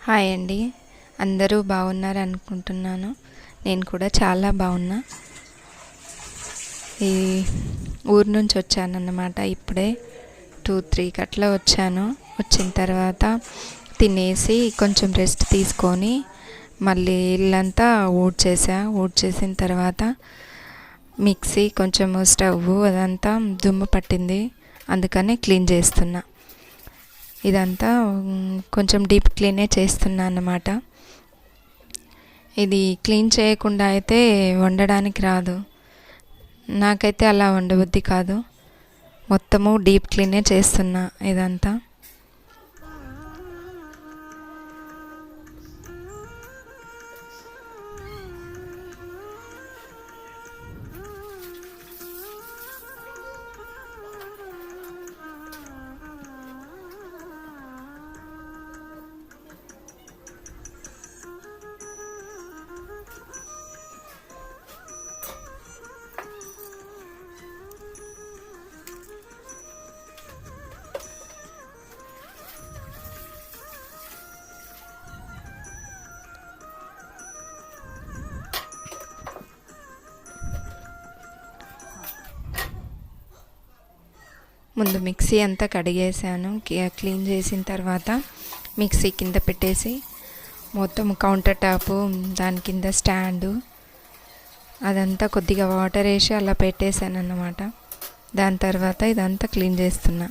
Hi అండి. అందరూ బాగున్నారు అనుకుంటున్నాను. నేను కూడా చాలా బాగున్నా. ఈ ఊరు నుంచి వచ్చానన్నమాట. ఇప్పుడే 2-3 అట్లా వచ్చాను. వచ్చిన తర్వాత తినేసి కొంచెం రెస్ట్ తీసుకొని మళ్ళీ ఇల్లంతా ఊడ్చేసిన తర్వాత మిక్సీ కొంచెం స్టవ్ అదంతా దుమ్ము పట్టింది, అందుకని క్లీన్ చేస్తున్నా. ఇదంతా కొంచెం డీప్ క్లీనే చేస్తున్నా అన్నమాట. ఇది క్లీన్ చేయకుండా అయితే వండడానికి రాదు. నాకైతే అలా వండబుద్ధి కాదు. మొత్తము డీప్ క్లీనే చేస్తున్నా ఇదంతా. ముందు మిక్సీ అంతా కడిగేసాను. క్లీన్ చేసిన తర్వాత మిక్సీ కింద పెట్టేసి మొత్తం కౌంటర్ టాపు, దాని కింద స్టాండు అదంతా కొద్దిగా వాటర్ వేసి అలా పెట్టేశాను అన్నమాట. దాని తర్వాత ఇదంతా క్లీన్ చేస్తున్నా.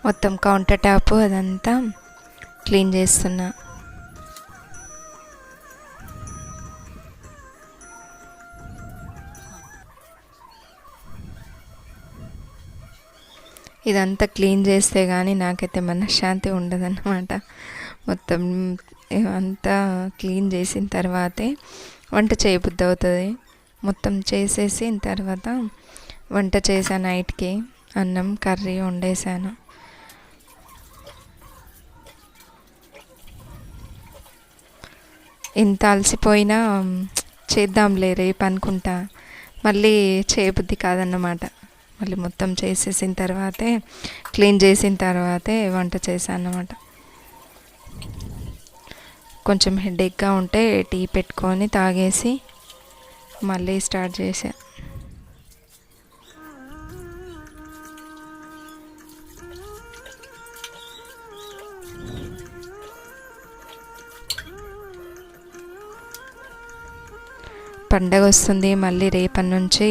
మొత్తం కౌంటర్ టాప్ అదంతా క్లీన్ చేస్తున్నా. ఇదంతా క్లీన్ చేస్తే కానీ నాకైతే మనశ్శాంతి ఉండదన్నమాట. మొత్తం అంతా క్లీన్ చేసిన తర్వాతే వంట చేయబుద్ధి అవుతుంది. మొత్తం చేసేసిన తర్వాత వంట చేశాను. నైట్కి అన్నం కర్రీ వండేసాను. ఇంత అలసిపోయినా చేద్దాంలే రేపు అనుకుంటా, మళ్ళీ చేయబుద్ధి కాదన్నమాట. మళ్ళీ మొత్తం చేసేసిన తర్వాతే క్లీన్ చేసిన తర్వాతే వంట చేశాను అన్నమాట. కొంచెం హెడేక్గా ఉంటే టీ పెట్టుకొని తాగేసి మళ్ళీ స్టార్ట్ చేసా. పండగ వస్తుంది, మళ్ళీ రేపటి నుంచి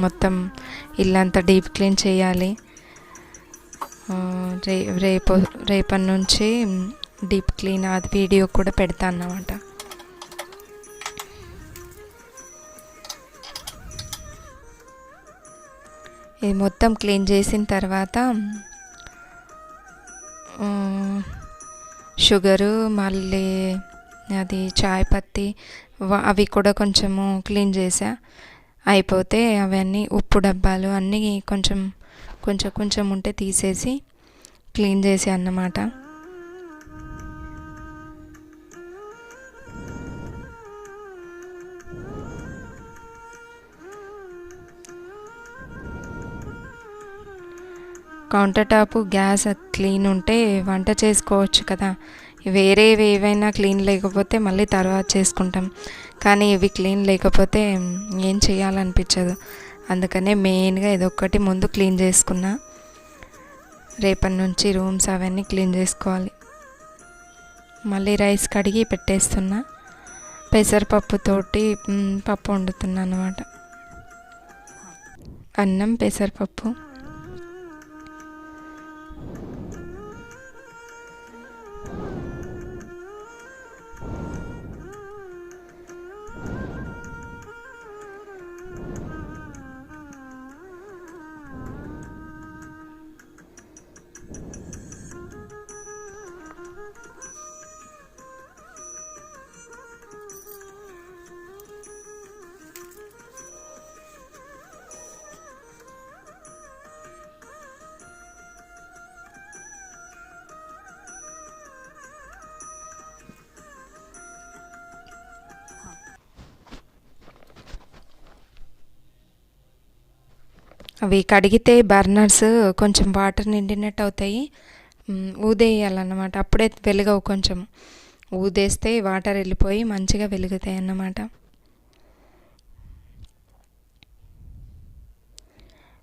మొత్తం ఇల్లంతా డీప్ క్లీన్ చేయాలి. రేపటి నుంచి డీప్ క్లీన్ అది వీడియో కూడా పెడతాను అన్నమాట. ఇది మొత్తం క్లీన్ చేసిన తర్వాత షుగరు, మళ్ళీ అది చాయ్ పత్తి అవి కూడా కొంచెము క్లీన్ చేసా. అయిపోతే అవన్నీ ఉప్పు డబ్బాలు అన్నీ కొంచెం కొంచెం కొంచెం ఉంటే తీసేసి క్లీన్ చేసి అన్నమాట. కౌంటర్ టాప్ గ్యాస్ క్లీన్ ఉంటే వంట చేసుకోవచ్చు కదా. వేరేవి ఏవైనా క్లీన్ లేకపోతే మళ్ళీ తర్వాత చేసుకుంటాం, కానీ ఇవి క్లీన్ లేకపోతే ఏం చేయాలనిపించదు. అందుకనే మెయిన్గా ఇదొక్కటి ముందు క్లీన్ చేసుకున్నా. రేపటి నుంచి రూమ్స్ అవన్నీ క్లీన్ చేసుకోవాలి. మళ్ళీ రైస్ కడిగి పెట్టేస్తున్నా. పెసరపప్పుతోటి పప్పు వండుతున్నా అన్నమాట. అన్నం, పెసరపప్పు. అవి కడిగితే బర్నర్స్ కొంచెం వాటర్ నిండినట్టు అవుతాయి. ఊదేయాలన్నమాట. అప్పుడే వెలుగవు. కొంచెం ఊదేస్తే వాటర్ వెళ్ళిపోయి మంచిగా వెలుగుతాయి అన్నమాట.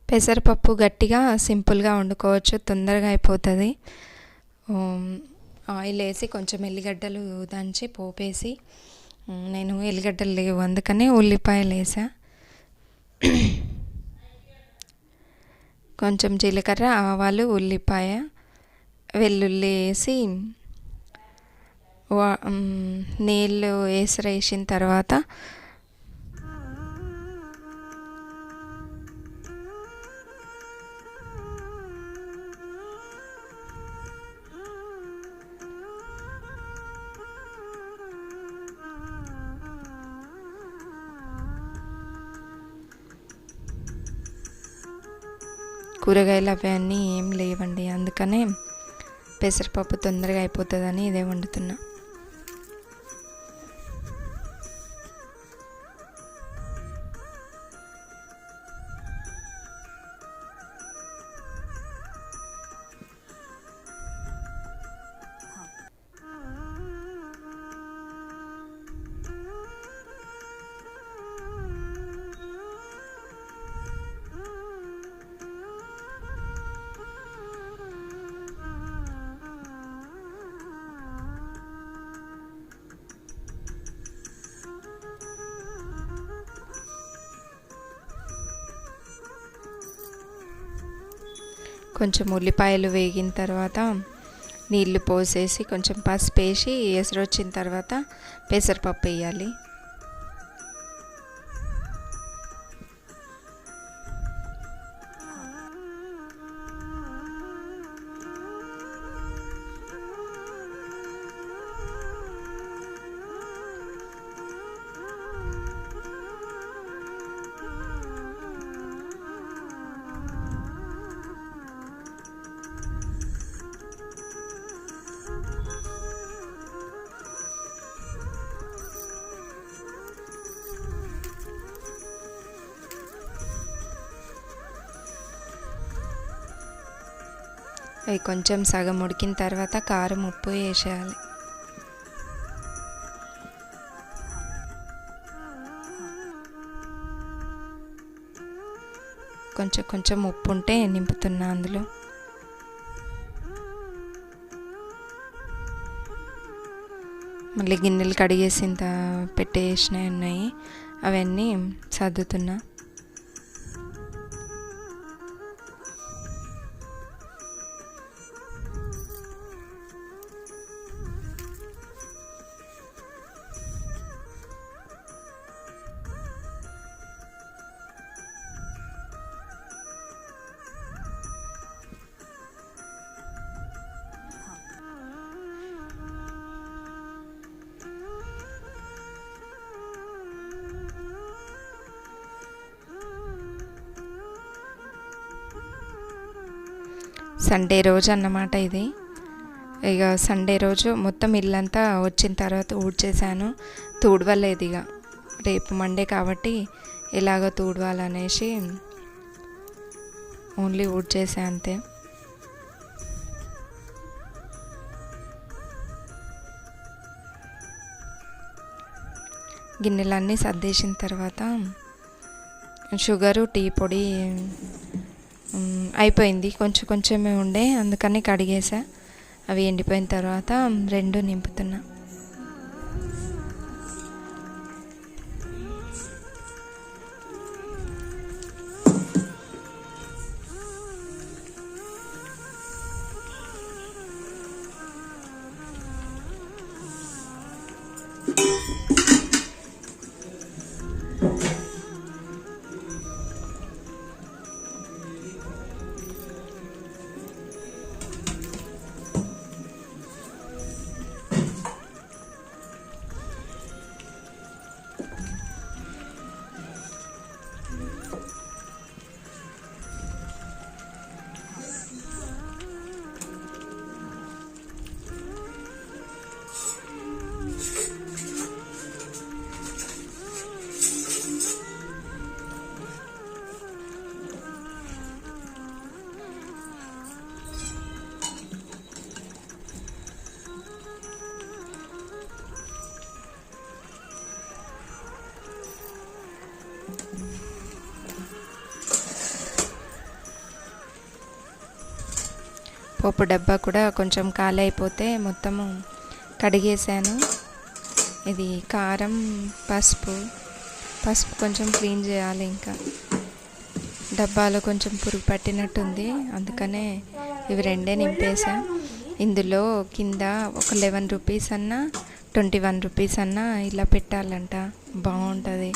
పెసరపప్పు గట్టిగా సింపుల్గా వండుకోవచ్చు, తొందరగా అయిపోతుంది. ఆయిల్ వేసి కొంచెం ఎల్లిగడ్డలు దంచి పోపేసి, నేను ఎల్లిగడ్డలు లేవు అందుకని ఉల్లిపాయలు వేసా. కొంచెం జీలకర్ర, ఆవాలు, ఉల్లిపాయ, వెల్లుల్లి వేసి నీళ్ళు వేసిన తర్వాత కూరగాయలు అవన్నీ ఏం లేవండి, అందుకనే పెసరపప్పు తొందరగా అయిపోతుందని ఇదే వండుతున్నా. కొంచెం ఉల్లిపాయలు వేగిన తర్వాత నీళ్లు పోసేసి కొంచెం పసుపు వేసి ఎసరు వచ్చిన తర్వాత పెసరపప్పు వేయాలి. అవి కొంచెం సగం ఉడికిన తర్వాత కారం, ఉప్పు వేసేయాలి. కొంచెం కొంచెం ఉప్పు ఉంటే నింపుతున్నా అందులో. మళ్ళీ గిన్నెలు కడిగేసి పెట్టేసినవి ఉన్నాయి, అవన్నీ సర్దుతున్నా. సండే రోజు అన్నమాట ఇది. ఇక సండే రోజు మొత్తం ఇల్లంతా వచ్చిన తర్వాత ఊడ్చేసాను. తుడవలేదు ఇక, రేపు మండే కాబట్టి ఎలాగో తుడవాలనేసి ఓన్లీ ఊడ్చేసా అంతే. గిన్నెలన్నీ సర్దేసిన తర్వాత షుగరు టీ పొడి అయిపోయింది, కొంచెం కొంచెమే ఉండే, అందుకని కడిగేసా. అవి ఎండిపోయిన తర్వాత రెండు నింపుతున్నా. పోపు డబ్బా కూడా కొంచెం ఖాళీ అయిపోతే మొత్తము కడిగేసాను. ఇది కారం, పసుపు కొంచెం క్లీన్ చేయాలి. ఇంకా డబ్బాలో కొంచెం పురుగు పట్టినట్టుంది, అందుకనే ఇవి రెండే నింపేసా. ఇందులో కింద ఒక 11 రూపీస్ అన్నా 21 రూపీస్ అన్నా ఇలా పెట్టాలంట, బాగుంటుంది,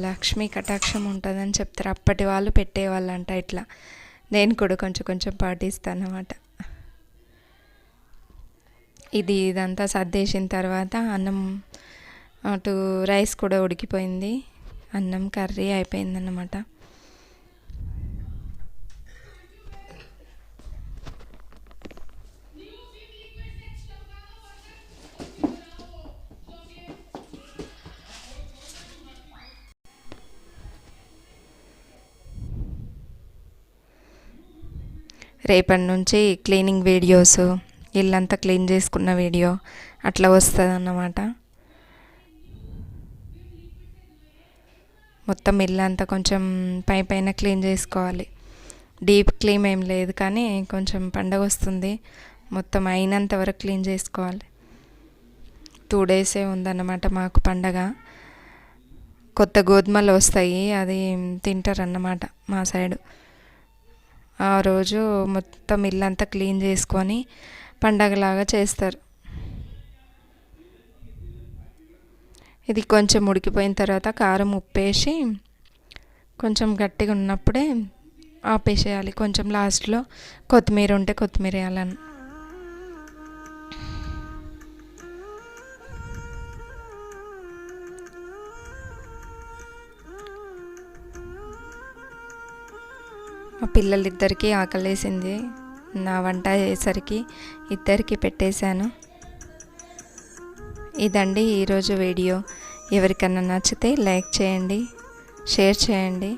లక్ష్మీ కటాక్షం ఉంటుందని చెప్తారు. అప్పటి వాళ్ళు పెట్టేవాళ్ళంట ఇట్లా. నేను కూడా కొంచెం కొంచెం పాటిస్తాను అన్నమాట. ఇదంతా సర్దేసిన తర్వాత అన్నం, అటు రైస్ కూడా ఉడికిపోయింది, అన్నం కర్రీ అయిపోయిందన్నమాట. రేపటి నుంచి క్లీనింగ్ వీడియోస్, ఇల్లంతా క్లీన్ చేసుకున్న వీడియో అట్లా వస్తుంది అన్నమాట. మొత్తం ఇల్లంతా కొంచెం పైన క్లీన్ చేసుకోవాలి. డీప్ క్లీన్ ఏం లేదు, కానీ కొంచెం పండగ వస్తుంది, మొత్తం అయినంత వరకు క్లీన్ చేసుకోవాలి. 2 డేసే ఉందన్నమాట మాకు పండగ. కొత్త గోధుమలు వస్తాయి, అది తింటారన్నమాట మా సైడు. ఆ రోజు మొత్తం ఇల్లంతా క్లీన్ చేసుకొని పండగలాగా చేస్తారు. ఇది కొంచెం ఉడికిపోయిన తర్వాత కారం, ఉప్పు వేసి కొంచెం గట్టిగా ఉన్నప్పుడే ఆపేసేయాలి. కొంచెం లాస్ట్లో కొత్తిమీర ఉంటే కొత్తిమీర వేయాలని. మా పిల్లలిద్దరికీ ఆకలేసింది, నా వంట అయ్యేసరికి ఇద్దరికి పెట్టేశాను. ఇదండి ఈరోజు వీడియో. ఎవరికన్నా నచ్చితే లైక్ చేయండి, షేర్ చేయండి.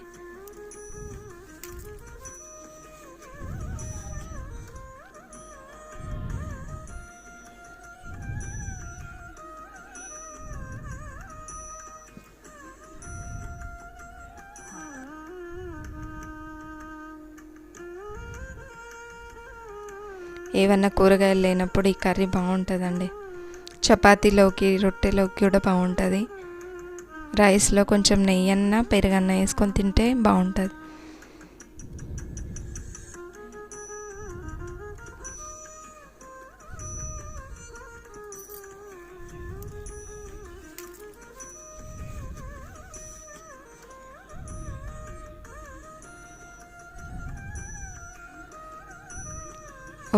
ఏమన్నా కూరగాయలు లేనప్పుడు ఈ కర్రీ బాగుంటుందండి. చపాతీలోకి, రొట్టెలోకి కూడా బాగుంటుంది. రైస్లో కొంచెం నెయ్యి అన్న పెరుగన్న వేసుకొని తింటే బాగుంటుంది.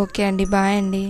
ఓకే అండి, బాయ్ అండి.